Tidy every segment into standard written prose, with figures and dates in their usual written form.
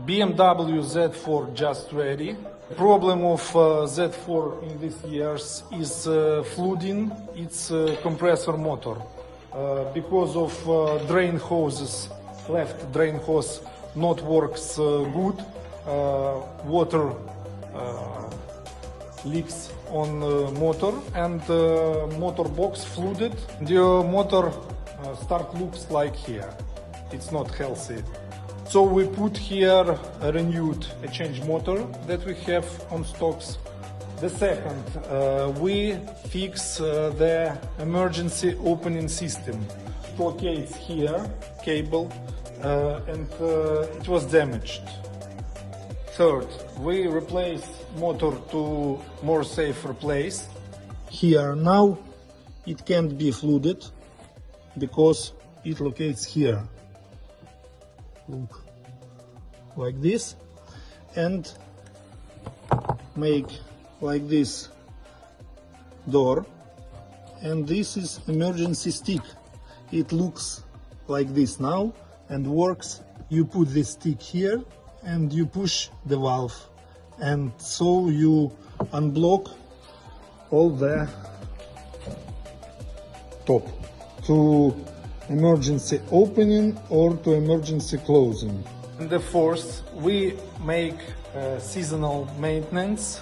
BMW Z4 just ready. Problem of Z4 in these years is flooding its compressor motor. Because of drain hoses, left drain hose not works good, water leaks on motor and motor box flooded. The motor start looks like here. It's not healthy. So we put here a change motor that we have on stocks. The second, we fix the emergency opening system. It locates here, cable, and it was damaged. Third, we replace motor to more safer place. Here now it can't be flooded because it locates here. Look, like this, and make like this door, and this is emergency stick. It looks like this now and works. You put this stick here and you push the valve, and so you unblock all the top to emergency opening or to emergency closing. And the fourth, we make seasonal maintenance.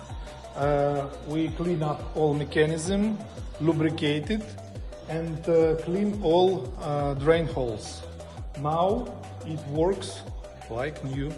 We clean up all mechanism, lubricate it, and clean all drain holes. Now it works like new.